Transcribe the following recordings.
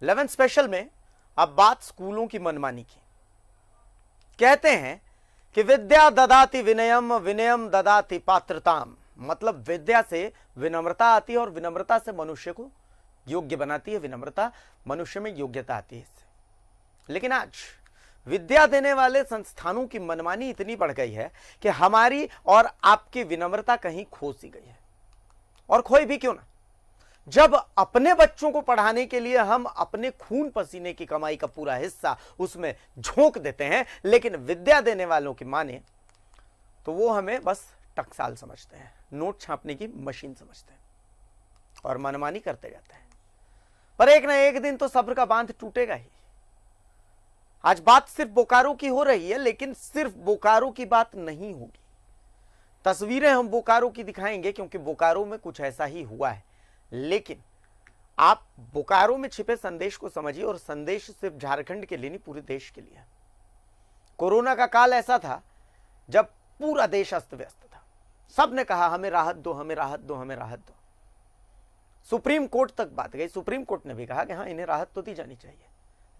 11 special में अब बात स्कूलों की मनमानी की। कहते हैं कि विद्या ददाति विनयम, विनयम ददाति पात्रताम, मतलब विद्या से विनम्रता आती है और विनम्रता से मनुष्य को योग्य बनाती है, विनम्रता मनुष्य में योग्यता आती है इससे। लेकिन आज विद्या देने वाले संस्थानों की मनमानी इतनी बढ़ गई है कि हमारी और आपकी विनम्रता कहीं खो सी गई है। और खोई भी क्यों ना, जब अपने बच्चों को पढ़ाने के लिए हम अपने खून पसीने की कमाई का पूरा हिस्सा उसमें झोंक देते हैं, लेकिन विद्या देने वालों की माने तो वो हमें बस टकसाल समझते हैं, नोट छापने की मशीन समझते हैं और मनमानी करते जाते हैं। पर एक ना एक दिन तो सब्र का बांध टूटेगा ही। आज बात सिर्फ बोकारो की हो रही है, लेकिन सिर्फ बोकारो की बात नहीं होगी। तस्वीरें हम बोकारो की दिखाएंगे क्योंकि बोकारो में कुछ ऐसा ही हुआ है। लेकिन आप बोकारो में छिपे संदेश को समझिए, और संदेश सिर्फ झारखंड के लिए नहीं, पूरे देश के लिए। कोरोना का काल ऐसा था जब पूरा देश अस्त व्यस्त था। सबने कहा हमें राहत दो, हमें राहत दो, हमें राहत दो। सुप्रीम कोर्ट तक बात गई। सुप्रीम कोर्ट ने भी कहा कि हाँ, इन्हें राहत तो दी जानी चाहिए।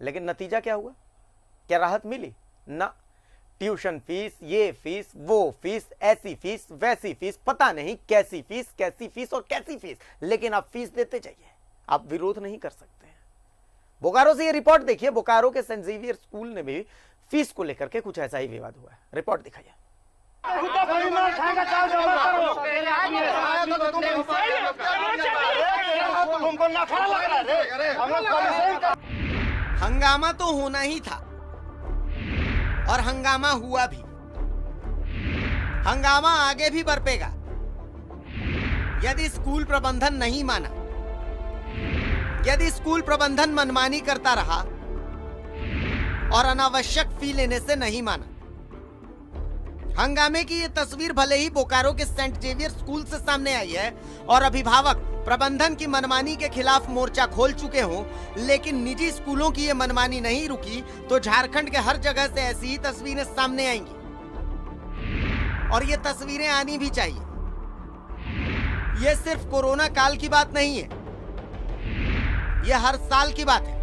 लेकिन नतीजा क्या हुआ? क्या राहत मिली? ना। ट्यूशन फीस, ये फीस, वो फीस, ऐसी फीस, वैसी फीस, पता नहीं कैसी फीस और कैसी फीस, लेकिन आप फीस देते जाइए, आप विरोध नहीं कर सकते हैं। बोकारो से ये रिपोर्ट देखिए। बोकारो के सेंट जेवियर स्कूल ने भी फीस को लेकर के कुछ ऐसा ही विवाद हुआ है। रिपोर्ट दिखाइए। हंगामा तो होना ही था और हंगामा हुआ भी। हंगामा आगे भी बरपेगा यदि स्कूल प्रबंधन नहीं माना, यदि स्कूल प्रबंधन मनमानी करता रहा और अनावश्यक फी लेने से नहीं माना। हंगामे की ये तस्वीर भले ही बोकारो के सेंट जेवियर स्कूल से सामने आई है और अभिभावक प्रबंधन की मनमानी के खिलाफ मोर्चा खोल चुके हों, लेकिन निजी स्कूलों की ये मनमानी नहीं रुकी तो झारखंड के हर जगह से ऐसी ही तस्वीरें सामने आएंगी, और ये तस्वीरें आनी भी चाहिए। ये सिर्फ कोरोना काल की बात नहीं है, ये हर साल की बात है।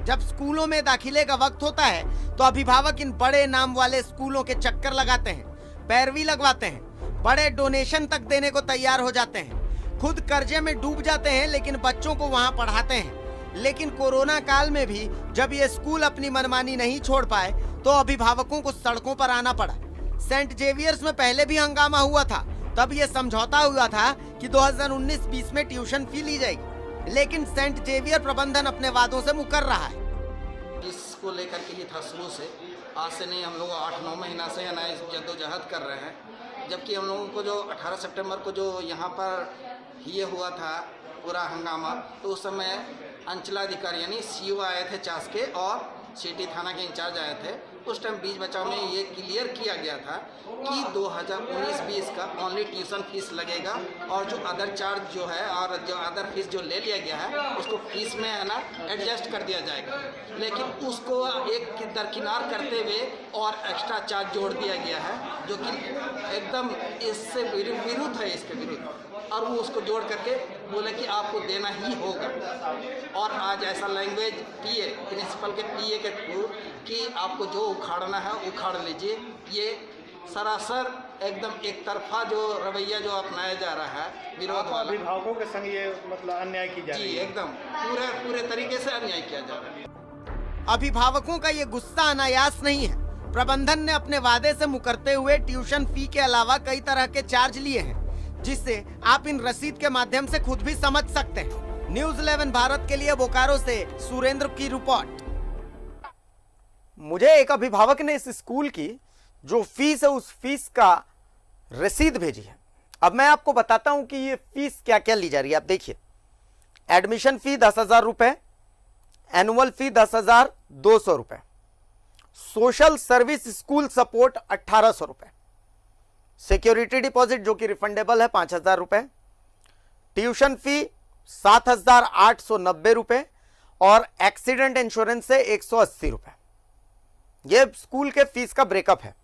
जब स्कूलों में दाखिले का वक्त होता है तो अभिभावक इन बड़े नाम वाले स्कूलों के चक्कर लगाते हैं, पैरवी लगवाते हैं, बड़े डोनेशन तक देने को तैयार हो जाते हैं, खुद कर्जे में डूब जाते हैं, लेकिन बच्चों को वहां पढ़ाते हैं। लेकिन कोरोना काल में भी जब ये स्कूल अपनी मनमानी नहीं छोड़ पाए तो अभिभावकों को सड़कों पर आना पड़ा। सेंट जेवियर्स में पहले भी हंगामा हुआ था, तब ये समझौता हुआ था कि 2019-20 में ट्यूशन फी ली जाएगी, लेकिन सेंट जेवियर प्रबंधन अपने वादों से मुकर रहा है। इसको लेकर के ये था शुरू से, आज से नहीं, हम लोग 8-9 महीना से है ना इस जद्दोजहद कर रहे हैं। जबकि हम लोगों को जो 18 सितंबर को जो यहाँ पर ये हुआ था पूरा हंगामा, तो उस समय अंचलाधिकारी यानी सीओ आए थे चास के और सिटी थाना के इंचार्ज आए थे। उस टाइम बीच बचाव में ये क्लियर किया गया था कि 2019-20 का ओनली ट्यूशन फीस लगेगा और जो अदर चार्ज जो है और जो अदर फीस जो ले लिया गया है उसको फीस में है ना एडजस्ट कर दिया जाएगा। लेकिन उसको एक दरकिनार करते हुए और एक्स्ट्रा चार्ज जोड़ दिया गया है, जो कि एकदम इससे विरुद्ध है, इसके विरुद्ध, और वो उसको जोड़ करके बोले कि आपको देना ही होगा। और आज ऐसा लैंग्वेज पीए प्रिंसिपल के पीए के थ्रू कि आपको जो उखाड़ना है उखाड़ लीजिए, ये सरासर एकदम एक तरफा जो रवैया जो अपनाया जा रहा है, विरोध वाला। अभिभावकों के संग ये मतलब अन्याय की जा रही है। एकदम पूरे तरीके से अन्याय किया जा रहा है। अभिभावकों का ये गुस्सा अनायास नहीं है। प्रबंधन ने अपने वादे से मुकरते हुए ट्यूशन फी के अलावा कई तरह के चार्ज लिए हैं, जिससे आप इन रसीद के माध्यम से खुद भी समझ सकते हैं। न्यूज़ 11 भारत के लिए बोकारो से सुरेंद्र की रिपोर्ट। मुझे एक अभिभावक ने इस स्कूल की जो फीस है उस फीस का रसीद भेजी है। अब मैं आपको बताता हूं कि ये फीस क्या क्या ली जा रही है। आप देखिए, एडमिशन फी 10,000 रुपए, एनुअल फी 10,200 रुपए, सोशल सर्विस स्कूल सपोर्ट 1,800 रुपए, सिक्योरिटी डिपॉजिट जो कि रिफंडेबल है 5,000 रुपए, ट्यूशन फी 7,890 रुपए और एक्सीडेंट इंश्योरेंस से 180 रुपए। यह स्कूल के फीस का ब्रेकअप है।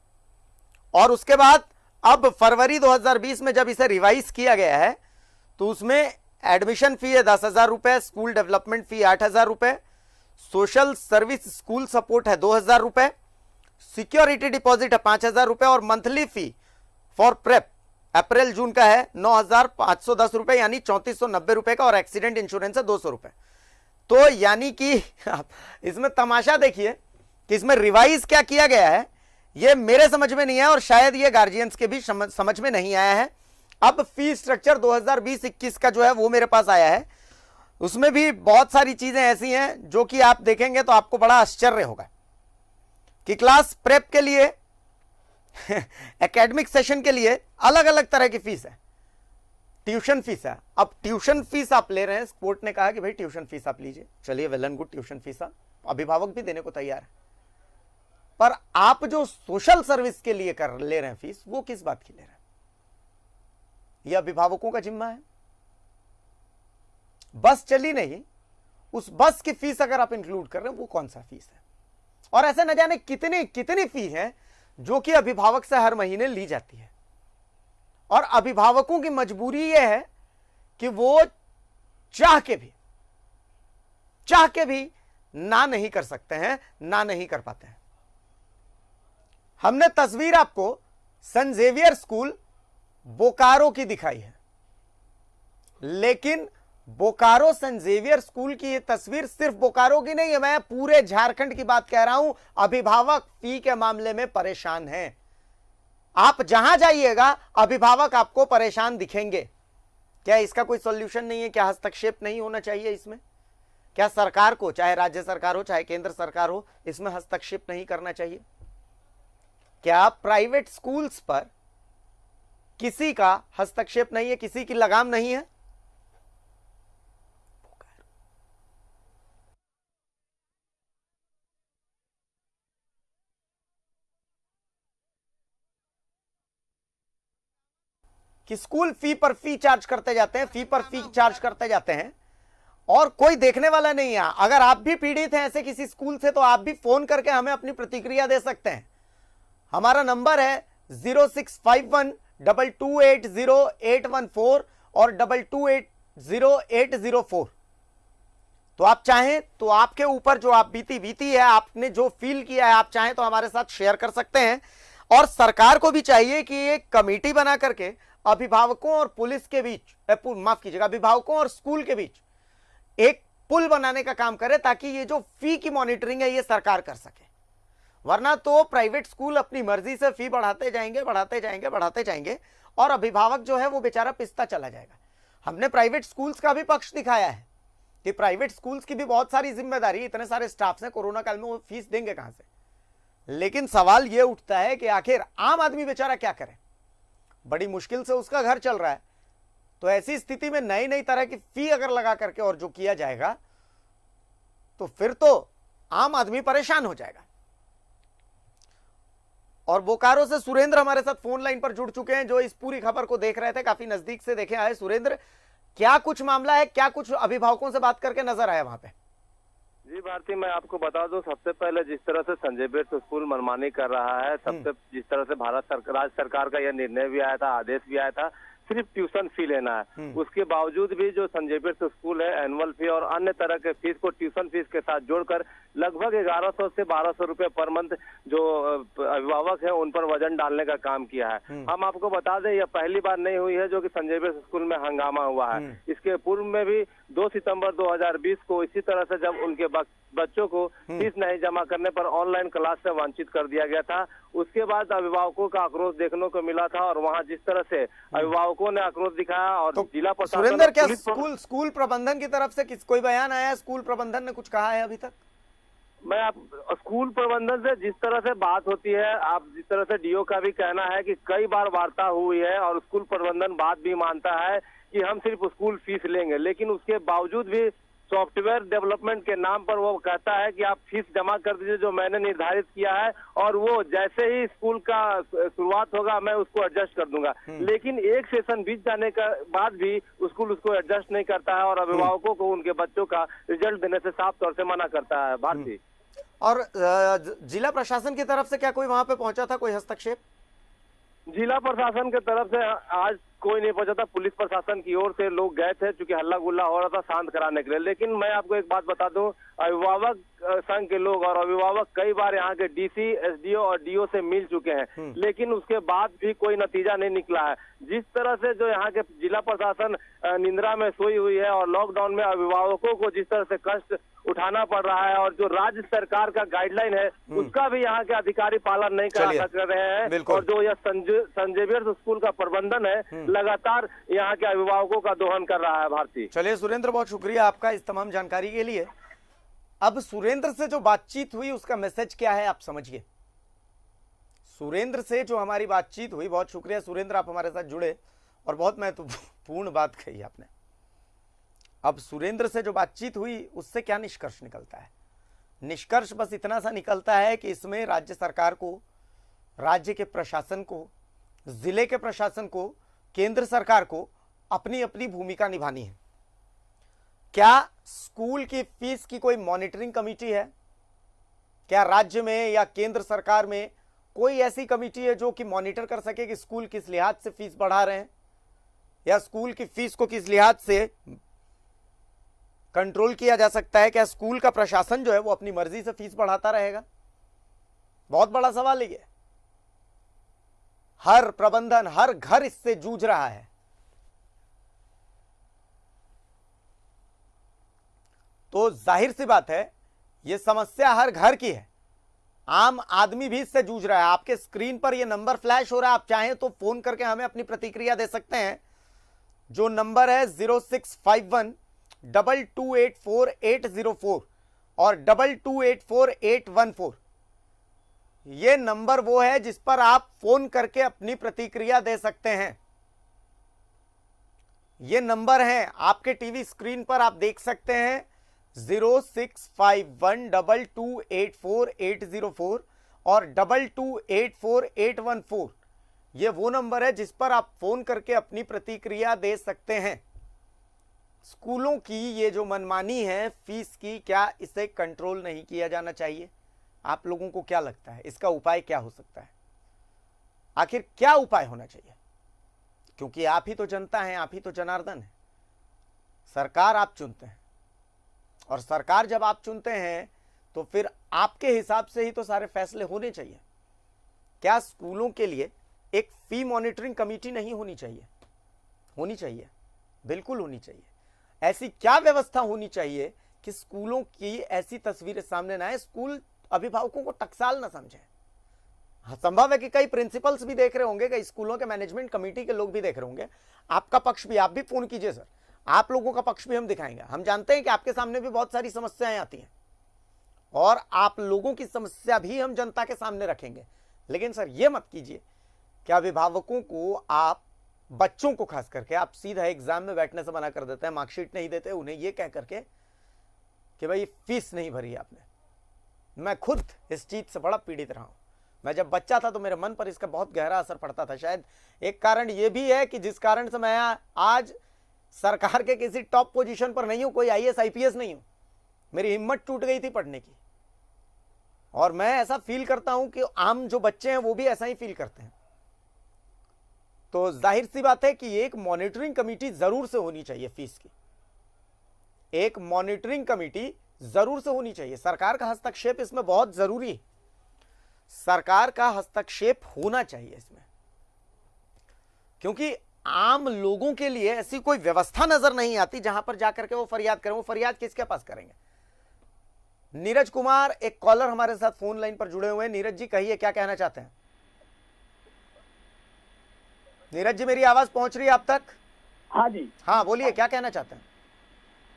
और उसके बाद अब फरवरी 2020 में जब इसे रिवाइज किया गया है तो उसमें एडमिशन फी है 10,000 रुपए, स्कूल डेवलपमेंट फी 8,000 रुपए, सोशल सर्विस स्कूल सपोर्ट है 2,000 रुपए, सिक्योरिटी डिपॉजिट है 5,000 रुपए और मंथली फी फॉर प्रेप अप्रैल जून का है 9,510 रुपए यानी 3,490 रुपए का, और एक्सीडेंट इंश्योरेंस है 200 रुपए। तो यानी कि इसमें तमाशा देखिए कि इसमें रिवाइज क्या किया गया है ये मेरे समझ में नहीं है और शायद ये गार्जियंस के भी समझ में नहीं आया है। अब फी स्ट्रक्चर 2020-21 का जो है वो मेरे पास आया है, उसमें भी बहुत सारी चीजें ऐसी हैं जो कि आप देखेंगे तो आपको बड़ा आश्चर्य होगा कि क्लास प्रेप के लिए एकेडमिक सेशन के लिए अलग अलग तरह की फीस है, ट्यूशन फीस है। अब ट्यूशन फीस आप ले रहे हैं, कोर्ट ने कहा कि भाई ट्यूशन फीस आप लीजिए, चलिए well and good, tuition fees अभिभावक भी देने को तैयार है, पर आप जो सोशल सर्विस के लिए कर ले रहे हैं फीस, वो किस बात की ले रहे हैं? ये अभिभावकों का जिम्मा है। बस चली नहीं, उस बस की फीस अगर आप इंक्लूड कर रहे हैं वो कौन सा फीस है? और ऐसे न जाने कितनी कितनी फी है जो कि अभिभावक से हर महीने ली जाती है। और अभिभावकों की मजबूरी यह है कि वो चाह के भी ना नहीं कर सकते हैं, ना नहीं कर पाते हैं। हमने तस्वीर आपको सेंट जेवियर स्कूल बोकारो की दिखाई है, लेकिन बोकारो सेंट जेवियर स्कूल की यह तस्वीर सिर्फ बोकारो की नहीं है, मैं पूरे झारखंड की बात कह रहा हूं। अभिभावक फी के मामले में परेशान हैं। आप जहां जाइएगा अभिभावक आपको परेशान दिखेंगे। क्या इसका कोई सॉल्यूशन नहीं है? क्या हस्तक्षेप नहीं होना चाहिए इसमें? क्या सरकार को, चाहे राज्य सरकार हो चाहे केंद्र सरकार हो, इसमें हस्तक्षेप नहीं करना चाहिए? क्या प्राइवेट स्कूल्स पर किसी का हस्तक्षेप नहीं है, किसी की लगाम नहीं है? कि स्कूल फी पर फी चार्ज करते जाते हैं, फी पर फी चार्ज करते जाते हैं और कोई देखने वाला नहीं है। अगर आप भी पीड़ित हैं ऐसे किसी स्कूल से तो आप भी फोन करके हमें अपनी प्रतिक्रिया दे सकते हैं। हमारा नंबर है 065122800814 और 22800804। तो आप चाहें तो आपके ऊपर जो आप बीती है, आपने जो फील किया है, आप चाहें तो हमारे साथ शेयर कर सकते हैं। और सरकार को भी चाहिए कि एक कमेटी बना करके अभिभावकों और पुलिस के बीच, माफ कीजिएगा, अभिभावकों और स्कूल के बीच एक पुल बनाने का काम करे, ताकि ये जो फी की मॉनिटरिंग है ये सरकार कर सके। वरना तो प्राइवेट स्कूल अपनी मर्जी से फी बढ़ाते जाएंगे और अभिभावक जो है वो बेचारा पिसता चला जाएगा। हमने प्राइवेट स्कूल्स का भी पक्ष दिखाया है कि प्राइवेट स्कूल्स की भी बहुत सारी जिम्मेदारी, इतने सारे स्टाफ हैं, कोरोना काल में वो फीस देंगे कहां से? लेकिन सवाल यह उठता है कि आखिर आम आदमी बेचारा क्या करे? बड़ी मुश्किल से उसका घर चल रहा है। तो ऐसी स्थिति में नई नई तरह की फी अगर लगा करके और जो किया जाएगा तो फिर तो आम आदमी परेशान हो जाएगा। और बोकारो से सुरेंद्र हमारे साथ फोन लाइन पर जुड़ चुके हैं, जो इस पूरी खबर को देख रहे थे, काफी नजदीक से देखे आए। सुरेंद्र, क्या कुछ मामला है, क्या कुछ अभिभावकों से बात करके नजर आया वहां पे? जी भारती, मैं आपको बता दूं, सबसे पहले जिस तरह से संजय बेट स्कूल मनमानी कर रहा है, सबसे जिस तरह से राज्य सरकार का यह निर्णय भी आया था, आदेश भी आया था, सिर्फ ट्यूशन फी लेना है। उसके बावजूद भी जो संजय बेट स्कूल है, एनुअल फी और अन्य तरह के फीस को ट्यूशन फीस के साथ जोड़कर लगभग 1100 से 1200 रुपए पर मंथ जो अभिभावक है उन पर वजन डालने का काम किया है। हम आपको बता दें, यह पहली बार नहीं हुई है जो कि संजय बेट स्कूल में हंगामा हुआ है। इसके पूर्व में भी 2 सितंबर 2020 को इसी तरह से जब उनके बच्चों को फीस नहीं जमा करने पर ऑनलाइन क्लास से वंचित कर दिया गया था। उसके बाद अभिभावकों का आक्रोश देखने को मिला था और वहां जिस तरह से अभिभावकों ने आक्रोश दिखाया और तो जिला प्रशासन, सुरेंद्र, क्या स्कूल प्रबंधन की तरफ से कोई बयान आया है? स्कूल प्रबंधन ने कुछ कहा है अभी तक? मैं आप स्कूल प्रबंधन से जिस तरह से बात होती है, आप जिस तरह से डीओ का भी कहना है कि कई बार वार्ता हुई है और स्कूल प्रबंधन बात भी मानता है कि हम सिर्फ स्कूल फीस लेंगे, लेकिन उसके बावजूद भी सॉफ्टवेयर डेवलपमेंट के नाम पर वो कहता है कि आप फीस जमा कर दीजिए जो मैंने निर्धारित किया है, और वो जैसे ही स्कूल का शुरुआत होगा मैं उसको एडजस्ट कर दूंगा। लेकिन एक सेशन बीत जाने के बाद भी स्कूल उसको एडजस्ट नहीं करता है और अभिभावकों को उनके बच्चों का रिजल्ट देने से साफ तौर से मना करता है। भारती, और जिला प्रशासन की तरफ से क्या कोई वहां पे पहुंचा था, कोई हस्तक्षेप? जिला प्रशासन की तरफ से आज कोई नहीं पहुंचा था। पुलिस प्रशासन की ओर से लोग गए थे, चूंकि हल्ला गुल्ला हो रहा था शांत कराने के लिए। लेकिन मैं आपको एक बात बता दूं, अभिभावक संघ के लोग और अभिभावक कई बार यहाँ के डीसी, एसडीओ और डीओ से मिल चुके हैं, लेकिन उसके बाद भी कोई नतीजा नहीं निकला है। जिस तरह से जो यहाँ के जिला प्रशासन निंद्रा में सोई हुई है और लॉकडाउन में अभिभावकों को जिस तरह से कष्ट उठाना पड़ रहा है, और जो राज्य सरकार का गाइडलाइन है उसका भी यहाँ के अधिकारी पालन नहीं कर रहे हैं, और जो यह सेंट जेवियर्स स्कूल का प्रबंधन है लगातार यहाँ के अभिभावकों का दोहन कर रहा है। भारती, चलिए सुरेंद्र, बहुत शुक्रिया आपका इस तमाम जानकारी के लिए। अब सुरेंद्र से जो बातचीत हुई उसका मैसेज क्या है आप समझिए। सुरेंद्र से जो हमारी बातचीत हुई, बहुत शुक्रिया सुरेंद्र, आप हमारे साथ जुड़े और बहुत महत्वपूर्ण बात कही आपने। अब सुरेंद्र से जो बातचीत हुई उससे क्या निष्कर्ष निकलता है? निष्कर्ष बस इतना सा निकलता है कि इसमें राज्य सरकार को, राज्य के प्रशासन को, जिले के प्रशासन को, केंद्र सरकार को अपनी अपनी भूमिका निभानी है। क्या स्कूल की फीस की कोई मॉनिटरिंग कमेटी है? क्या राज्य में या केंद्र सरकार में कोई ऐसी कमेटी है जो कि मॉनिटर कर सके कि स्कूल किस लिहाज से फीस बढ़ा रहे हैं, या स्कूल की फीस को किस लिहाज से कंट्रोल किया जा सकता है? क्या स्कूल का प्रशासन जो है वो अपनी मर्जी से फीस बढ़ाता रहेगा? बहुत बड़ा सवाल है ये। हर प्रबंधन, हर घर इससे जूझ रहा है। तो जाहिर सी बात है ये समस्या हर घर की है, आम आदमी भी इससे जूझ रहा है। आपके स्क्रीन पर ये नंबर फ्लैश हो रहा है, आप चाहें तो फोन करके हमें अपनी प्रतिक्रिया दे सकते हैं। जो नंबर है 06512284 और 2284 ये नंबर वो है जिस पर आप फोन करके अपनी प्रतिक्रिया दे सकते हैं। ये नंबर है आपके टीवी स्क्रीन पर, आप देख सकते हैं 06512284 और 2284 ये वो नंबर है जिस पर आप फोन करके अपनी प्रतिक्रिया दे सकते हैं। स्कूलों की ये जो मनमानी है फीस की, क्या इसे कंट्रोल नहीं किया जाना चाहिए? आप लोगों को क्या लगता है इसका उपाय क्या हो सकता है? आखिर क्या उपाय होना चाहिए? क्योंकि आप ही तो जनता हैं, आप ही तो जनार्दन है। सरकार आप चुनते हैं, और सरकार जब आप चुनते हैं तो फिर आपके हिसाब से ही तो सारे फैसले होने चाहिए। क्या स्कूलों के लिए एक फी मॉनिटरिंग कमेटी नहीं होनी चाहिए? होनी चाहिए, बिल्कुल होनी चाहिए। ऐसी क्या व्यवस्था होनी चाहिए कि स्कूलों की ऐसी तस्वीरें सामने ना आए, स्कूल अभिभावकों को टकसाल ना समझे। संभव है कि कई प्रिंसिपल्स भी देख रहे होंगे, कई स्कूलों के मैनेजमेंट कमेटी के लोग भी देख रहे होंगे। आपका पक्ष भी, आप भी फोन कीजिए सर, आप लोगों का पक्ष भी हम दिखाएंगे। हम जानते हैं कि आपके सामने भी बहुत सारी समस्याएं आती हैं और आप लोगों की समस्या भी हम जनता के सामने रखेंगे। लेकिन सर ये मत कीजिए कि अभिभावकों को, आप बच्चों को खास करके आप सीधा एग्जाम में बैठने से मना कर देते हैं, मार्कशीट नहीं देते उन्हें ये कह करके कि भाई फीस नहीं भरी आपने। मैं खुद इस चीज से बड़ा पीड़ित रहा हूं। मैं जब बच्चा था तो मेरे मन पर इसका बहुत गहरा असर पड़ता था। शायद एक कारण यह भी है कि जिस कारण से मैं आज सरकार के किसी टॉप पोजीशन पर नहीं हूं, कोई आईएएस आईपीएस नहीं हूं। मेरी हिम्मत टूट गई थी पढ़ने की, और मैं ऐसा फील करता हूं कि आम जो बच्चे हैं वो भी ऐसा ही फील करते हैं। तो जाहिर सी बात है कि एक मॉनिटरिंग कमेटी जरूर से होनी चाहिए फीस की, एक मॉनिटरिंग कमेटी जरूर से होनी चाहिए। सरकार का हस्तक्षेप इसमें बहुत जरूरी है, सरकार का हस्तक्षेप होना चाहिए इसमें, क्योंकि आम लोगों के लिए ऐसी कोई व्यवस्था नजर नहीं आती जहां पर जाकर के वो फरियाद करें। वो फरियाद किसके पास करेंगे? नीरज कुमार एक कॉलर हमारे साथ फोन लाइन पर जुड़े हुए हैं। नीरज जी कहिए, क्या कहना चाहते हैं? नीरज जी मेरी आवाज पहुंच रही है आप तक? हाँ जी, हाँ बोलिए, क्या कहना चाहते हैं?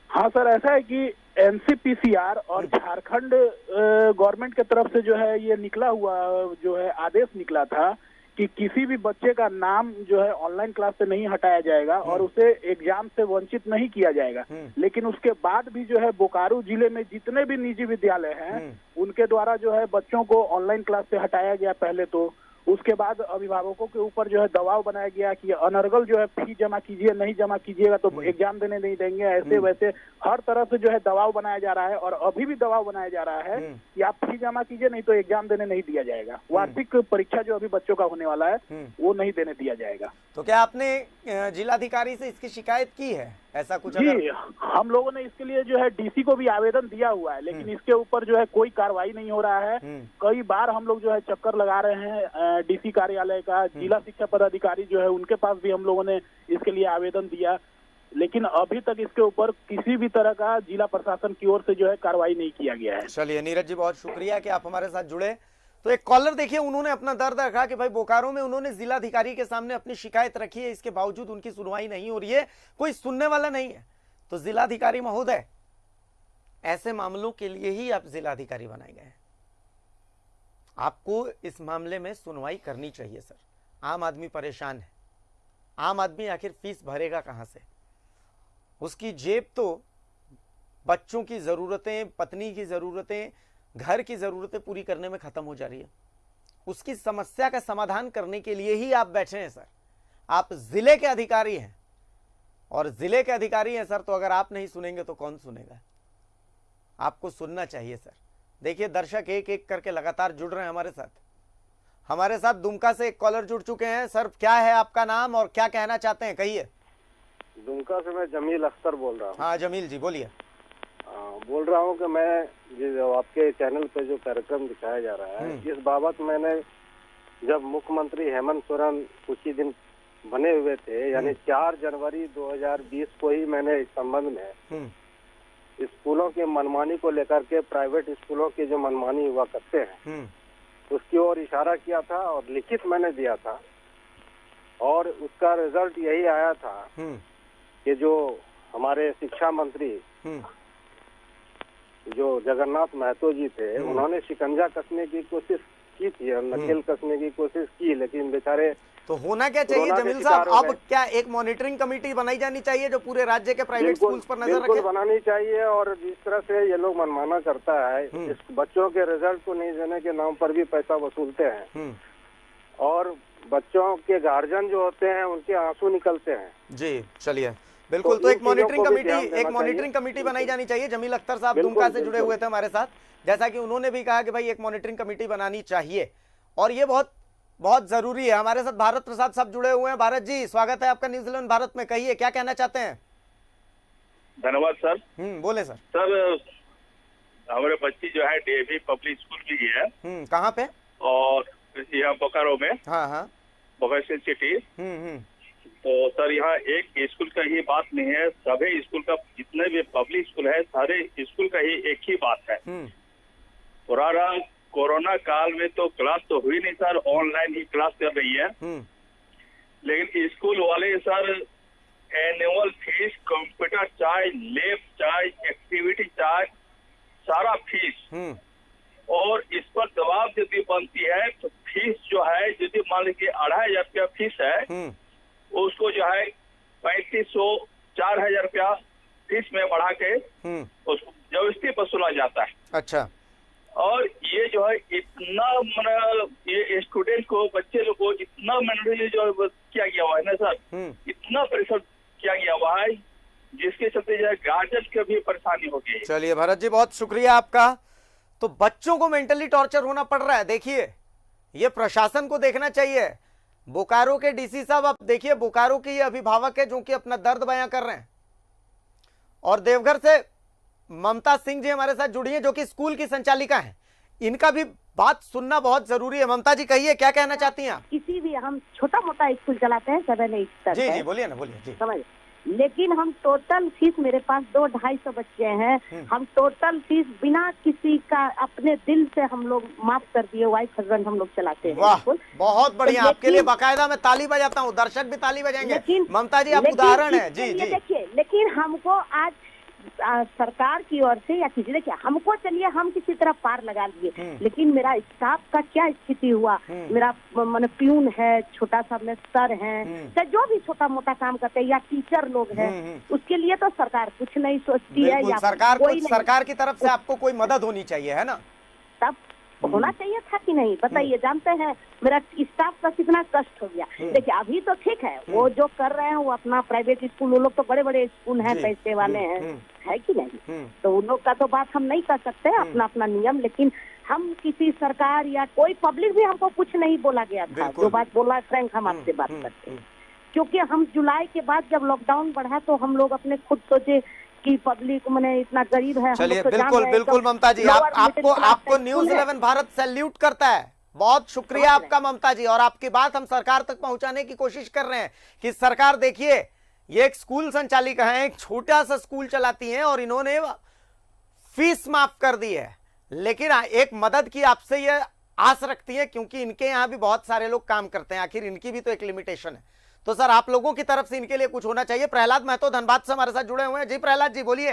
हाँ सर, ऐसा है कि एनसीपीसीआर और झारखंड गवर्नमेंट की तरफ से जो है ये निकला हुआ जो है आदेश निकला था कि किसी भी बच्चे का नाम जो है ऑनलाइन क्लास से नहीं हटाया जाएगा और उसे एग्जाम से वंचित नहीं किया जाएगा। लेकिन उसके बाद भी जो है बोकारो जिले में जितने भी निजी विद्यालय हैं उनके द्वारा जो है बच्चों को ऑनलाइन क्लास से हटाया गया पहले तो। उसके बाद अभिभावकों के ऊपर जो है दबाव बनाया गया कि अनर्गल जो है फी जमा कीजिए, नहीं जमा कीजिएगा तो एग्जाम देने नहीं देंगे। ऐसे वैसे हर तरह से जो है दबाव बनाया जा रहा है, और अभी भी दबाव बनाया जा रहा है कि आप फी जमा कीजिए नहीं तो एग्जाम देने नहीं दिया जाएगा। वार्षिक परीक्षा जो अभी बच्चों का होने वाला है वो नहीं देने दिया जाएगा। तो क्या आपने जिलाधिकारी से इसकी शिकायत की है? ऐसा कुछ जी, अगर हम लोगों ने इसके लिए जो है डीसी को भी आवेदन दिया हुआ है, लेकिन इसके ऊपर जो है कोई कार्रवाई नहीं हो रहा है। कई बार हम लोग जो है चक्कर लगा रहे हैं डीसी कार्यालय का, जिला शिक्षा पदाधिकारी जो है उनके पास भी हम लोगों ने इसके लिए आवेदन दिया, लेकिन अभी तक इसके ऊपर किसी भी तरह का जिला प्रशासन की ओर से जो है कार्रवाई नहीं किया गया है। चलिए नीरज जी, बहुत शुक्रिया कि आप हमारे साथ जुड़े। तो एक कॉलर देखिए, उन्होंने अपना दर्द रखा कि भाई बोकारो में उन्होंने जिलाधिकारी के सामने अपनी शिकायत रखी है, इसके बावजूद उनकी सुनवाई नहीं हो रही है, कोई सुनने वाला नहीं है। तो जिलाधिकारी महोदय, ऐसे मामलों के लिए ही आप जिलाधिकारी बनाए गए हैं, आपको इस मामले में सुनवाई करनी चाहिए सर। आम आदमी परेशान है, आम आदमी आखिर फीस भरेगा कहां से? उसकी जेब तो बच्चों की जरूरतें, पत्नी की जरूरतें, घर की जरूरतें पूरी करने में खत्म हो जा रही है। उसकी समस्या का समाधान करने के लिए ही आप बैठे हैं सर। आप जिले के अधिकारी हैं, और जिले के अधिकारी हैं सर, तो अगर आप नहीं सुनेंगे तो कौन सुनेगा? आपको सुनना चाहिए सर। देखिए दर्शक एक एक करके लगातार जुड़ रहे हैं हमारे साथ। हमारे साथ दुमका से एक कॉलर जुड़ चुके हैं। सर, क्या है आपका नाम और क्या कहना चाहते हैं, कहिए। दुमका से मैं जमील अख्तर बोल रहा हूँ। हाँ जमील जी, बोलिए। बोल रहा हूँ कि मैं जो आपके चैनल पे जो कार्यक्रम दिखाया जा रहा है, इस बाबत मैंने जब मुख्यमंत्री हेमंत सोरेन कुछ ही दिन बने हुए थे, यानी 4 जनवरी 2020 को ही मैंने इस संबंध में स्कूलों के मनमानी को लेकर के, प्राइवेट स्कूलों की जो मनमानी हुआ करते हैं उसकी ओर इशारा किया था और लिखित मैंने दिया था, और उसका रिजल्ट यही आया था कि जो हमारे शिक्षा मंत्री जो जगन्नाथ महतो जी थे, उन्होंने शिकंजा कसने की कोशिश की थी, नकेल कसने की कोशिश की, लेकिन बेचारे। तो होना क्या चाहिए जमील साहब? अब क्या एक मॉनिटरिंग कमेटी बनाई जानी चाहिए जो पूरे राज्य के प्राइवेट स्कूल्स पर नजर रखे? बनानी चाहिए, और जिस तरह से ये लोग मनमाना करता है, इस बच्चों के रिजल्ट को नहीं देने के नाम पर भी पैसा वसूलते हैं, और बच्चों के गार्जियन जो होते हैं उनके आंसू निकलते हैं। जी चलिए, बिल्कुल। तो एक मॉनिटरिंग कमेटी बनाई जानी चाहिए। जमील अख्तर साहब दुमका से जुड़े हुए थे हमारे साथ, जैसा कि उन्होंने भी कहा कि भाई एक मॉनिटरिंग कमेटी बनानी चाहिए, और ये बहुत बहुत जरूरी है। हमारे साथ भारत प्रसाद साहब जुड़े हुए हैं। भारत जी, स्वागत है आपका न्यूजीलैंड भारत में। कहिए, क्या कहना चाहते हैं? धन्यवाद सर। बोले सर। सर, हमारे बच्ची जो है डीएवी पब्लिक स्कूल में ही है। कहाँ पे? और यहाँ बोकारो में। हाँ, बोकारो सिटी। तो सर, यहाँ एक स्कूल का ही बात नहीं है, सभी स्कूल का, जितने भी पब्लिक स्कूल है सारे स्कूल का ही एक ही बात है। पुराना कोरोना काल में तो क्लास तो हुई नहीं सर, ऑनलाइन ही क्लास कर रही है। लेकिन स्कूल वाले sir annual fees, computer charge, lab charge, activity charge, सारा फीस, और इस पर दबाव यदि बनती है तो फीस जो है, यदि मान लीजिए 2500 रुपया फीस है, उसको जो है 3500, 4000 रुपया फीस में बढ़ा के उसको जबरदस्ती वसूला जाता है। अच्छा। और ये जो है इतना, ये स्टूडेंट को, बच्चे लोग को इतना मैनुअली जो किया गया हुआ है ना सर, इतना प्रेशर किया गया हुआ है, जिसके चलते जो है गार्जियन को भी परेशानी हो गई है। चलिए भरत जी, बहुत शुक्रिया आपका। तो बच्चों को मेंटली टॉर्चर होना पड़ रहा है। देखिए, ये प्रशासन को देखना चाहिए। बोकारो के डीसी साहब, आप देखिए, बोकारो के ये अभिभावक है जो कि अपना दर्द बयां कर रहे हैं, और देवघर से ममता सिंह जी हमारे साथ जुड़ी हैं जो कि स्कूल की संचालिका हैं। इनका भी बात सुनना बहुत जरूरी है। ममता जी, कहिए, क्या कहना चाहती हैं आप? किसी भी, हम छोटा मोटा स्कूल चलाते हैं 7-8 तक। जी बोलिए ना, बोलिए जी। समझ, लेकिन हम टोटल फीस, मेरे पास 200-250 बच्चे हैं, हम टोटल फीस बिना किसी का, अपने दिल से हम लोग माफ कर दिए, वाइफ हस्बैंड हम लोग चलाते हैं। वाह, बहुत बढ़िया। आपके लिए बाकायदा मैं ताली बजाता हूँ, दर्शक भी ताली बजाएंगे। ममता जी, आप उदाहरण है। जी जी, देखिए, लेकिन हमको आज सरकार की ओर से या किसी, देखिए हमको, चलिए हम किसी तरह पार लगा लिए, लेकिन मेरा स्टाफ का क्या स्थिति हुआ। मेरा मन प्यून है, छोटा सा में सर है, जो भी छोटा मोटा काम करते हैं, या टीचर लोग हैं, उसके लिए तो सरकार कुछ नहीं सोचती है, या सरकार की तरफ से आपको कोई मदद होनी चाहिए, है ना? तब होना चाहिए था कि नहीं, बताइए। जानते हैं मेरा स्टाफ का कितना कष्ट हो गया। देखिए, अभी तो ठीक है, वो जो कर रहे हैं वो अपना प्राइवेट स्कूल, वो लोग तो बड़े बड़े स्कूल हैं, पैसे वाले हैं, है कि नहीं? तो उन लोग का तो बात हम नहीं कर सकते, अपना अपना नियम। लेकिन हम किसी सरकार या कोई पब्लिक भी, हमको कुछ नहीं बोला गया था। जो बात बोला फ्रैंक, हम आपसे बात करते हैं। क्योंकि हम जुलाई के बाद जब लॉकडाउन बढ़ा तो हम लोग अपने खुद सोचे कि पब्लिक मैंने इतना गरीब है। चलिए बिल्कुल बिल्कुल ममता जी, आपको न्यूज़ 11 भारत सैल्यूट करता है। बहुत शुक्रिया आपका ममता जी, और आपकी बात हम सरकार तक पहुंचाने की कोशिश कर रहे हैं कि सरकार देखिए, ये एक स्कूल संचालिका है, एक छोटा सा स्कूल चलाती हैं और इन्होंने फीस माफ कर दी है, लेकिन एक मदद की आपसे ये आस रखती है क्योंकि इनके यहाँ भी बहुत सारे लोग काम करते हैं, आखिर इनकी भी तो एक लिमिटेशन है। तो सर आप लोगों की तरफ से इनके लिए कुछ होना चाहिए। प्रहलाद महतो धनबाद से हमारे साथ जुड़े हुए हैं। जी प्रहलाद जी बोलिए।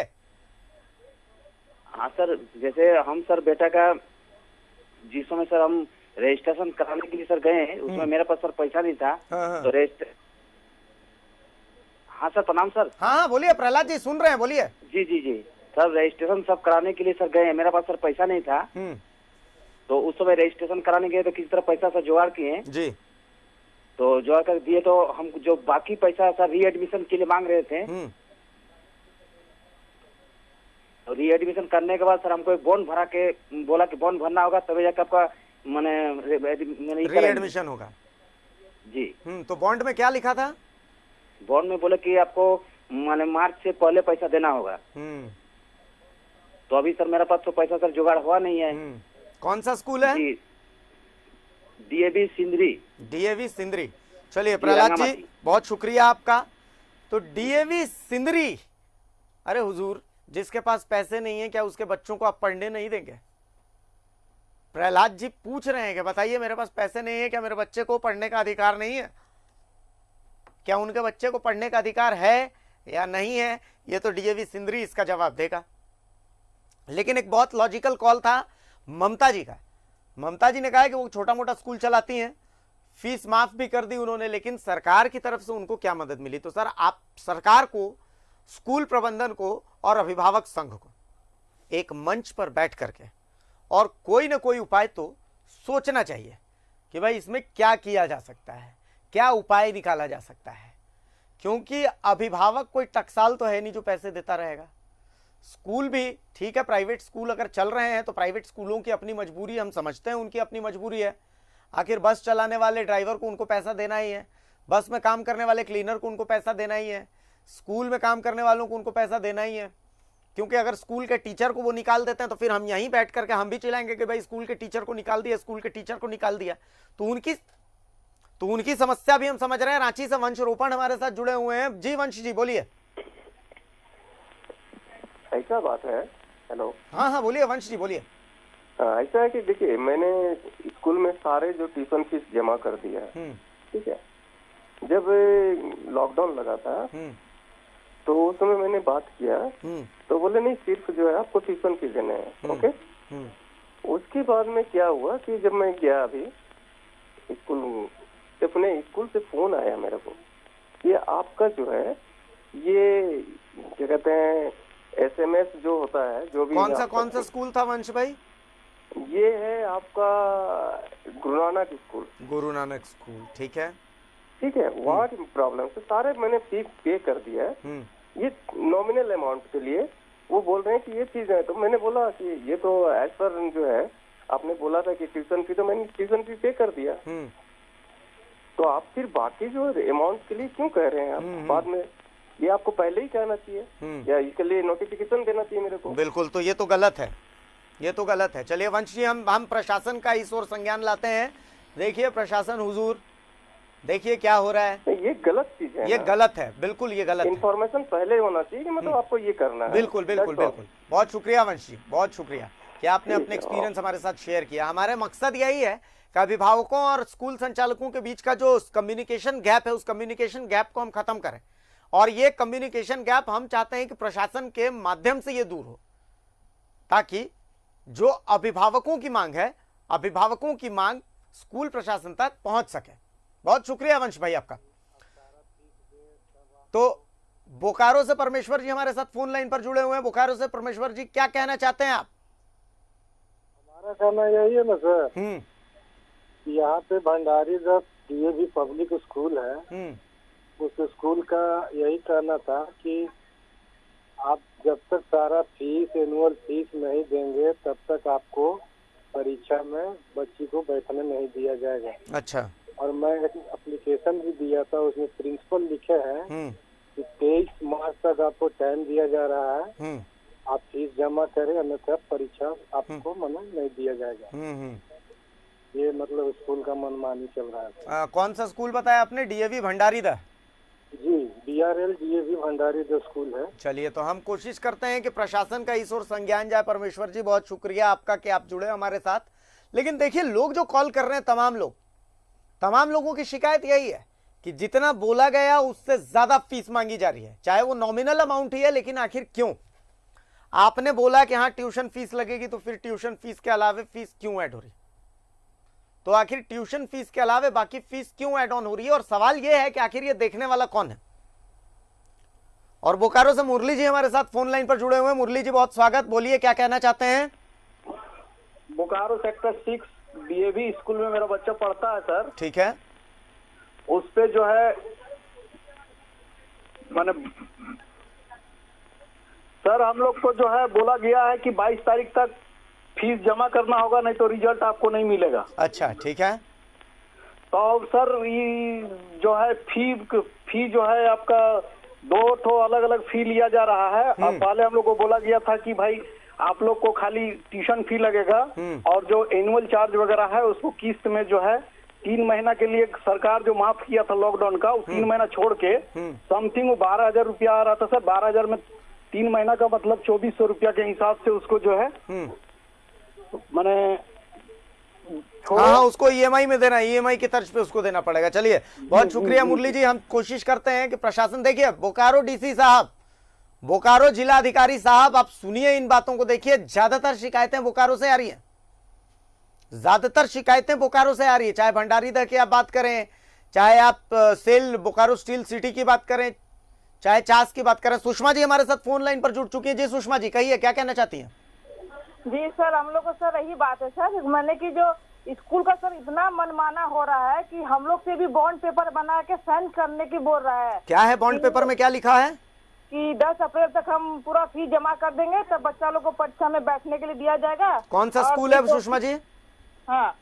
हाँ सर, जैसे हम सर बेटा का जिस समय सर हम रजिस्ट्रेशन कराने के लिए सर गए हैं, उसमें मेरे पास सर पैसा नहीं था। तो हाँ सर प्रणाम सर। हाँ बोलिए प्रहलाद जी, सुन रहे हैं, बोलिए। जी जी जी सर, रजिस्ट्रेशन सब कराने के लिए सर गए हैं, मेरे पास सर पैसा नहीं था। तो उस समय रजिस्ट्रेशन कराने गए तो किसी तरह पैसा सर जुगाड़ किए जी, तो जुगाड़ कर दिए। तो हम जो बाकी पैसा सर रीएडमिशन के लिए मांग रहे थे, तो रीएडमिशन करने के बाद सर हमको एक बॉन्ड भरा के बोला कि बॉन्ड भरना होगा तभी जाकर आपका मैंने रीएडमिशन होगा जी। तो बॉन्ड में क्या लिखा था? बॉन्ड में बोले कि आपको माने मार्च से पहले पैसा देना होगा। तो अभी सर मेरे पास तो पैसा सर जुगाड़ हुआ नहीं है। कौन सा स्कूल है? डीएवी सिंदरी। डीएवी सिंदरी। चलिए प्रहलाद जी बहुत शुक्रिया आपका। तो डीएवी सिंदरी, अरे हुजूर जिसके पास पैसे नहीं है क्या उसके बच्चों को आप पढ़ने नहीं देंगे? प्रहलाद जी पूछ रहे हैं कि बताइए मेरे पास पैसे नहीं है, क्या मेरे बच्चे को पढ़ने का अधिकार नहीं है? क्या उनके बच्चे को पढ़ने का अधिकार है या नहीं है? ये तो डीएवी सिंदरी इसका जवाब देगा। लेकिन एक बहुत लॉजिकल कॉल था ममता जी का। ममता जी ने कहा कि वो छोटा मोटा स्कूल चलाती हैं, फीस माफ भी कर दी उन्होंने, लेकिन सरकार की तरफ से उनको क्या मदद मिली? तो सर आप सरकार को, स्कूल प्रबंधन को और अभिभावक संघ को एक मंच पर बैठ करके और कोई ना कोई उपाय तो सोचना चाहिए कि भाई इसमें क्या किया जा सकता है, क्या उपाय निकाला जा सकता है। क्योंकि अभिभावक कोई टकसाल तो है नहीं जो पैसे देता रहेगा। स्कूल भी ठीक है, प्राइवेट स्कूल अगर चल रहे हैं तो प्राइवेट स्कूलों की अपनी मजबूरी, हम समझते हैं उनकी अपनी मजबूरी है। आखिर बस चलाने वाले ड्राइवर को उनको पैसा देना ही है, बस में काम करने वाले क्लीनर को उनको पैसा देना ही है, स्कूल में काम करने वालों को उनको पैसा देना ही है। क्योंकि अगर स्कूल के टीचर को वो निकाल देते हैं तो फिर हम यहीं बैठ करके हम भी चिल्लाएंगे कि भाई स्कूल के टीचर को निकाल दिया, स्कूल के टीचर को निकाल दिया। तो उनकी समस्या भी हम समझ रहे हैं। रांची से वंश रोपण हमारे साथ जुड़े हुए हैं। जी वंश जी बोलिए। ऐसा बात है। हेलो। हाँ हाँ बोलिए वंश जी बोलिए। ऐसा है कि देखिए मैंने स्कूल में सारे जो ट्यूशन फीस जमा कर दिया है, ठीक है। जब लॉकडाउन लगा था तो उस समय मैंने बात किया तो बोले नहीं सिर्फ जो है आपको ट्यूशन फीस देने हैं, ओके। उसके बाद में क्या हुआ कि जब मैं गया अभी स्कूल, अपने स्कूल से फोन आया मेरे को, ये आपका जो है ये क्या कहते हैं एसएमएस जो होता है, जो भी कौन सा स्कूल था वंश भाई? ये है आपका गुरु नानक स्कूल। गुरु नानक स्कूल, ठीक है ठीक है। वहाँ की प्रॉब्लम से सारे मैंने फीस पे कर दिया है। ये नॉमिनल अमाउंट के लिए वो बोल रहे हैं कि ये चीज है। तो मैंने बोला कि ये तो एज पर जो है आपने बोला था कि ट्यूशन फी, तो मैंने ट्यूशन फी पे कर दिया। तो आप फिर बाकी जो अमाउंट के लिए क्यों कह रहे हैं आप बाद में? ये आपको पहले ही कहना चाहिए या इसके लिए नोटिफिकेशन देना चाहिए मेरे को। बिल्कुल, तो ये तो गलत है, ये तो गलत है। चलिए वंश जी हम प्रशासन का इस ओर संज्ञान लाते हैं। देखिए प्रशासन हुजूर, देखिए क्या हो रहा है। ये गलत चीज है, ये गलत है, बिल्कुल ये गलत है। इन्फॉर्मेशन पहले होना चाहिए कि मतलब आपको ये करना है। बिल्कुल बिल्कुल बिल्कुल। बहुत शुक्रिया वंश जी, बहुत शुक्रिया कि आपने अपने एक्सपीरियंस हमारे साथ शेयर किया। हमारे मकसद यही है कि अभिभावकों और स्कूल संचालकों के बीच का जो कम्युनिकेशन गैप है, उस कम्युनिकेशन गैप को हम खत्म करें। और ये कम्युनिकेशन गैप हम चाहते हैं कि प्रशासन के माध्यम से ये दूर हो, ताकि जो अभिभावकों की मांग है, अभिभावकों की मांग स्कूल प्रशासन तक पहुंच सके। बहुत शुक्रिया वंश भाई आपका। तो बोकारो से परमेश्वर जी हमारे साथ फोन लाइन पर जुड़े हुए हैं। बोकारो से परमेश्वर जी क्या कहना चाहते हैं आप? हमारा कहना यही है ना सर, यहाँ पे भंडारी डीएवी पब्लिक स्कूल है, उस स्कूल का यही कहना था कि आप जब तक सारा फीस, एनुअल फीस नहीं देंगे तब तक आपको परीक्षा में बच्ची को बैठने नहीं दिया जाएगा। अच्छा। और मैं एक एप्लीकेशन भी दिया था, उसमें प्रिंसिपल लिखे हैं कि 23 मार्च तक आपको टाइम दिया जा रहा है, आप फीस जमा करें अन्यथा परीक्षा आपको नहीं दिया जाएगा। ये मतलब स्कूल का मनमानी चल रहा है। कौन सा स्कूल बताया आपने? डीएवी भंडारी दा? जी, DRL DAV भंडारी जो स्कूल है। चलिए, तो हम कोशिश करते हैं कि प्रशासन का इस ओर संज्ञान जाए। परमेश्वर जी, बहुत शुक्रिया आपका कि आप जुड़े हमारे साथ। लेकिन देखिए, लोग जो कॉल कर रहे हैं, तमाम लोगों की शिकायत यही है कि जितना बोला गया उससे ज्यादा फीस मांगी जा रही है, चाहे वो नॉमिनल अमाउंट ही है। लेकिन आखिर क्यों? आपने बोला कि हाँ ट्यूशन फीस लगेगी, तो फिर ट्यूशन फीस के अलावे फीस क्यों ऐड हो रही? तो आखिर ट्यूशन फीस के अलावे बाकी फीस क्यों ऐड ऑन हो रही है? और सवाल यह है कि आखिर ये देखने वाला कौन है? और बोकारो से मुरली जी हमारे साथ फोन लाइन पर जुड़े हुए हैं। मुरली जी, बहुत स्वागत, बोलिए क्या कहना चाहते हैं? बोकारो सेक्टर 6 DAV स्कूल में मेरा बच्चा पढ़ता है सर। ठीक है। उस पे जो है माने सर हम लोग को जो है बोला गया है कि 22 तारीख तक फीस जमा करना होगा, नहीं तो रिजल्ट आपको नहीं मिलेगा। अच्छा, ठीक है। तो सर ये जो है फी जो है आपका 2 अलग अलग फी लिया जा रहा है। अब पहले हम लोग को बोला गया था कि भाई आप लोग को खाली ट्यूशन फी लगेगा और जो एनुअल चार्ज वगैरह है उसको किस्त में जो है 3 महीना के लिए सरकार जो माफ किया था लॉकडाउन का, वो 3 महीना छोड़ के समथिंग 12,000 रुपया आ रहा था सर। 12,000 में 3 महीना का मतलब 2,400 रुपया के हिसाब से उसको जो है मैंने हाँ, उसको ईएमआई में देना, ईएमआई की तर्ज पे उसको देना पड़ेगा। चलिए, बहुत शुक्रिया मुरली जी। हम कोशिश करते हैं कि प्रशासन, देखिए बोकारो डीसी साहब, बोकारो जिला अधिकारी साहब, आप सुनिए इन बातों को। देखिए, ज्यादातर शिकायतें बोकारो से आ रही हैं, ज्यादातर शिकायतें बोकारो से आ रही है। चाहे भंडारी दा की आप बात करें, चाहे आप सेल बोकारो स्टील सिटी की बात करें, चाहे चास की बात करें। सुषमा जी हमारे साथ फोन लाइन पर जुड़ चुकी है। जी सुषमा जी, कहिए क्या कहना चाहती हैं? जी सर, हम लोग को सर यही बात है सर, मैंने कि जो स्कूल का सर इतना मनमाना हो रहा है कि हम लोग से भी बॉन्ड पेपर बना के साइन करने की बोल रहा है। क्या है बॉन्ड पेपर में, क्या लिखा है? कि 10 अप्रैल तक हम पूरा फी जमा कर देंगे, तब बच्चा लोग को परीक्षा में बैठने के लिए दिया जाएगा। कौन सा स्कूल है सुषमा जी? हाँ,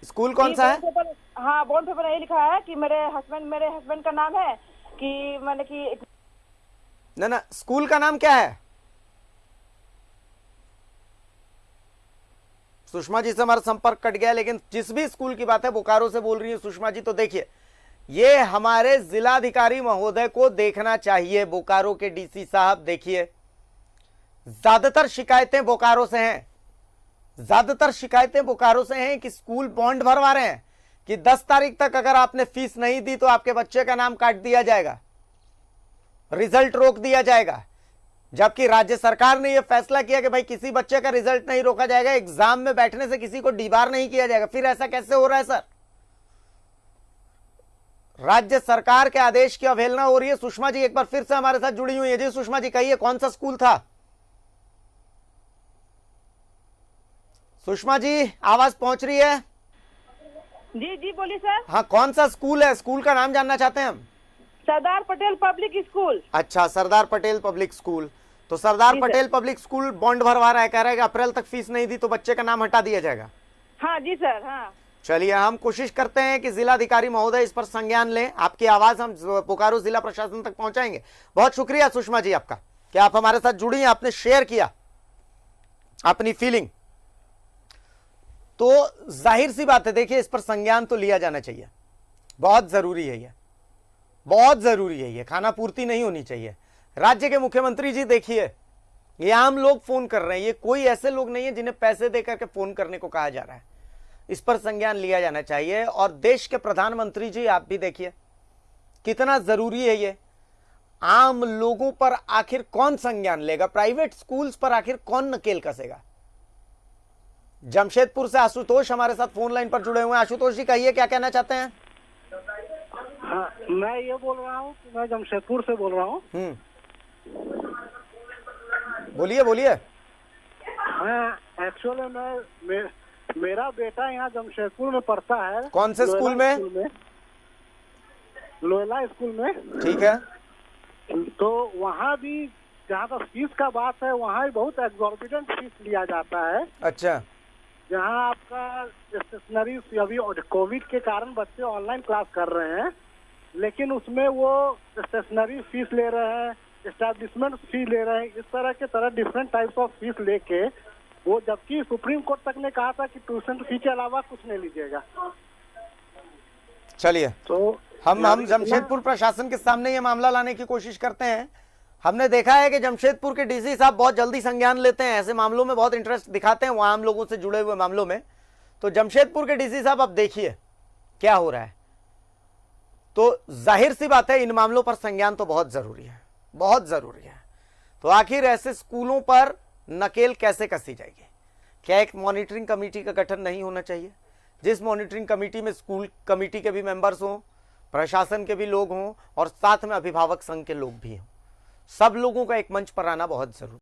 स्कूल कौन सा है? हाँ, बॉन्ड पेपर यही लिखा है कि मेरे हस्बैंड का नाम है कि मैंने कि ना स्कूल का नाम क्या है? सुषमा जी से हमारा संपर्क कट गया। लेकिन जिस भी स्कूल की बात है, बोकारो से बोल रही है सुषमा जी, तो देखिए ये हमारे जिलाधिकारी महोदय को देखना चाहिए। बोकारो के डीसी साहब, देखिए ज्यादातर शिकायतें बोकारो से हैं, ज्यादातर शिकायतें बोकारो से हैं कि स्कूल बॉन्ड भरवा रहे हैं कि 10 तारीख तक अगर आपने फीस नहीं दी तो आपके बच्चे का नाम काट दिया जाएगा, रिजल्ट रोक दिया जाएगा। जबकि राज्य सरकार ने यह फैसला किया कि भाई किसी बच्चे का रिजल्ट नहीं रोका जाएगा, एग्जाम में बैठने से किसी को डीबार नहीं किया जाएगा। फिर ऐसा कैसे हो रहा है सर? राज्य सरकार के आदेश की अवहेलना हो रही है। सुषमा जी एक बार फिर से हमारे साथ जुड़ी हुई है। जी सुषमा जी, कहिए कौन सा स्कूल था? सुषमा जी, आवाज पहुंच रही है? जी जी बोलिए सर। हाँ, कौन सा स्कूल है? स्कूल का नाम जानना चाहते हैं हम। Sardar Patel public school. अच्छा, सरदार पटेल पब्लिक स्कूल। तो Sardar Patel public school bond भरवा रहा है, कह रहा है कि अप्रैल तक फीस नहीं दी तो बच्चे का नाम हटा दिया जाएगा। हाँ जी सर। हाँ, चलिए, हम कोशिश करते हैं कि जिलाधिकारी महोदय इस पर संज्ञान लें। आपकी आवाज हम बोकारो जिला प्रशासन तक पहुंचाएंगे। बहुत शुक्रिया सुषमा जी आपका कि आप हमारे साथ जुड़ी हैं, आपने शेयर किया अपनी फीलिंग। तो जाहिर सी बात है, देखिए इस पर संज्ञान तो लिया जाना चाहिए, बहुत जरूरी है, ये बहुत जरूरी है। ये खाना पूर्ति नहीं होनी चाहिए। राज्य के मुख्यमंत्री जी देखिए, ये आम लोग फोन कर रहे हैं, ये कोई ऐसे लोग नहीं है जिन्हें पैसे देकर के फोन करने को कहा जा रहा है। इस पर संज्ञान लिया जाना चाहिए। और देश के प्रधानमंत्री जी आप भी देखिए कितना जरूरी है ये। आम लोगों पर आखिर कौन संज्ञान लेगा? प्राइवेट स्कूल्स पर आखिर कौन नकेल कसेगा? जमशेदपुर से आशुतोष हमारे साथ फोन लाइन पर जुड़े हुए हैं। आशुतोष जी, कहिए क्या कहना चाहते हैं? हाँ, मैं ये बोल रहा हूँ कि मैं जमशेदपुर से बोल रहा हूँ। बोलिए बोलिए। हाँ, एक्चुअली मेरा बेटा यहाँ जमशेदपुर में पढ़ता है। कौन से स्कूल में? लोयला स्कूल में। ठीक है। तो वहाँ भी जहाँ तक फीस का बात है, वहाँ भी बहुत एग्जॉर्बिटेंट फीस लिया जाता है। अच्छा। जहां आपका स्टेशनरी अभी कोविड के कारण बच्चे ऑनलाइन क्लास कर रहे हैं, लेकिन उसमें वो स्टेशनरी फीस ले रहे हैं, एस्टैब्लिशमेंट फीस ले रहे हैं, इस तरह के डिफरेंट टाइप्स ऑफ फीस लेके वो, जबकि सुप्रीम कोर्ट तक ने कहा था कि ट्यूशन फी के अलावा कुछ नहीं लीजिएगा। चलिए, तो हम जमशेदपुर प्रशासन के सामने ये मामला लाने की कोशिश करते हैं। हमने देखा है कि जमशेदपुर के डीसी साहब बहुत जल्दी संज्ञान लेते हैं, ऐसे मामलों में बहुत इंटरेस्ट दिखाते हैं, वहां हम लोगों से जुड़े हुए मामलों में। तो जमशेदपुर के डीसी साहब, अब देखिए क्या हो रहा है। तो जाहिर सी बात है, इन मामलों पर संज्ञान तो बहुत जरूरी है, बहुत जरूरी है। तो आखिर ऐसे स्कूलों पर नकेल कैसे कसी जाएगी? क्या एक मॉनिटरिंग कमेटी का गठन नहीं होना चाहिए, जिस मॉनिटरिंग कमेटी में स्कूल कमेटी के भी मेंबर्स हों, प्रशासन के भी लोग हों और साथ में अभिभावक संघ के लोग भी हों? सब लोगों का एक मंच पर आना बहुत जरूरी।